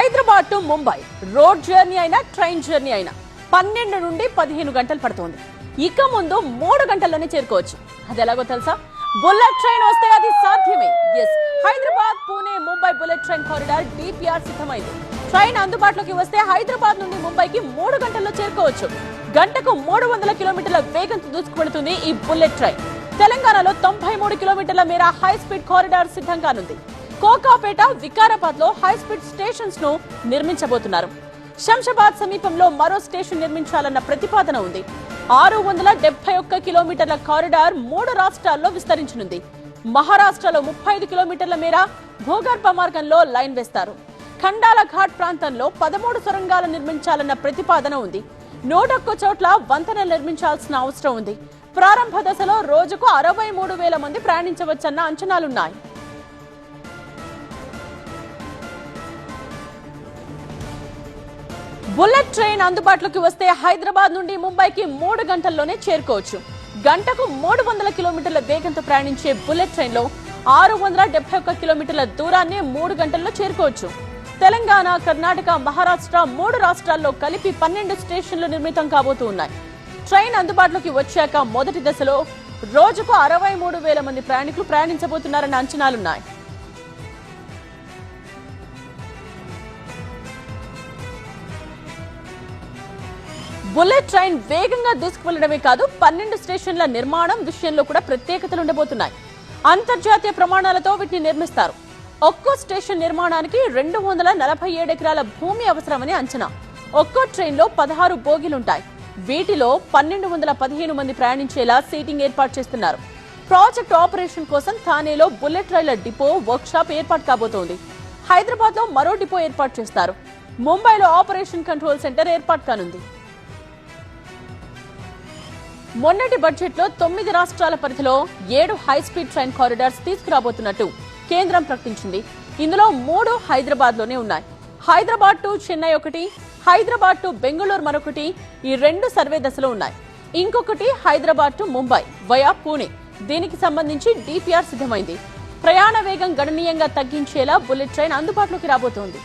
Hyderabad to Mumbai road journey అయినా train journey అయినా 12 నుండి 15 గంటలు పడుతుంది. ఇక ముందు 3 గంటల్లోనే చేరుకోవచ్చు. అది ఎలాగో తెలుసా? బుల్లెట్ ట్రైన్ వస్తే అది సాధ్యమే. Hyderabad Pune Mumbai bullet train corridor DPR సిద్ధమైంది. ట్రైన్ అందుబాటులోకి వస్తే హైదరాబాద్ నుండి ముంబైకి 3 గంటల్లో చేరుకోవచ్చు. గంటకు 300 కిలోమీటర్ల వేగంతో దూసుకువెడుతుంది ఈ బుల్లెట్ ట్రైన్. తెలంగాణలో 93 కిలోమీటర్ల మేర హై స్పీడ్ కారిడార్ సిద్ధం కానుంది. కోకాపేట, వికారాబాద్ లో హై స్పీడ్ స్టేషన్స్ ను నిర్మించబోతున్నారు. శంషాబాద్ సమీపంలో మరో స్టేషన్ నిర్మించాలన్న ప్రతిపాదన ఉంది. 671 కిలోమీటర్ల కారిడార్ 3 రాష్ట్రాల్లో విస్తరించనుంది. మహారాష్ట్రలో 35 కిలోమీటర్ల మేర భూగర్భ మార్గంలో లైన్ వేస్తారు. ఖండాల ఘాట్ ప్రాంతంలో 13 సొరంగాలు నిర్మించాలన్న ప్రతిపాదన ఉంది. 101 చోట్ల వంతెనలు నిర్మించాల్సిన అవసరం ఉంది. ప్రారంభ దశలో రోజుకు 63,000 మంది ప్రయాణించవచ్చన్న అంచనాలున్నాయి. బుల్లెట్ ట్రైన్ అందుబాటులోకి వస్తే హైదరాబాద్ నుండి ముంబైకి 3 గంటల్లోనే చేరుకోవచ్చు. గంటకు 300 కిలోమీటర్ల వేగంతో ప్రయాణించే బుల్లెట్ ట్రైన్ లో 671 కిలోమీటర్ల దూరాన్ని 3 గంటల్లో చేరుకోవచ్చు. తెలంగాణ, కర్ణాటక, మహారాష్ట్ర 3 రాష్ట్రాల్లో కలిపి 12 స్టేషన్లు నిర్మితం కాబోతూ ఉన్నాయి. ట్రైన్ అందుబాటులోకి వచ్చాక మొదటి దశలో రోజుకు 63,000 మంది ప్రయాణికులు ప్రయాణించబోతున్నారన్న అంచనాలున్నాయి. బుల్లెట్ ట్రైన్ వేగంగా దూసుకువెళ్లడమే కాదు, 12 స్టేషన్ల నిర్మాణం విషయంలో కూడా ప్రత్యేకతలు ఉండబోతున్నాయి. అంతర్జాతీయ ప్రమాణాలతో వీటిని నిర్మిస్తారు. ఒక్కో స్టేషన్ నిర్మాణానికి 247 ఎకరాల భూమి అవసరమని అంచనా. ఒక్కో ట్రైన్ లో 16 బోగీలుంటాయి. వీటిలో 1215 మంది ప్రయాణించేలా సీటింగ్ ఏర్పాటు చేస్తున్నారు. ప్రాజెక్ట్ ఆపరేషన్ కోసం థానేలో బుల్లెట్ రైళ్ల డిపో, వర్క్ షాప్ ఏర్పాటు కాబోతోంది. హైదరాబాద్ లో మరో డిపో ఏర్పాటు చేస్తారు. ముంబైలో ఆపరేషన్ కంట్రోల్ సెంటర్ ఏర్పాటు కానుంది. మొన్నటి బడ్జెట్ లో 9 రాష్ట్రాల పరిధిలో 7 హై స్పీడ్ ట్రైన్ కారిడార్స్ తీసుకురాబోతున్నట్టు కేంద్రం ప్రకటించింది. ఇందులో 3 హైదరాబాద్ లోనే ఉన్నాయి. హైదరాబాద్ టు చెన్నై ఒకటి, హైదరాబాద్ టు బెంగళూరు మరొకటి. ఈ 2 సర్వే దశలో ఉన్నాయి. ఇంకొకటి హైదరాబాద్ టు ముంబై వయా పూణే. దీనికి సంబంధించి DPR సిద్ధమైంది. ప్రయాణ వేగం గణనీయంగా తగ్గించేలా బుల్లెట్ ట్రైన్ అందుబాటులోకి రాబోతోంది.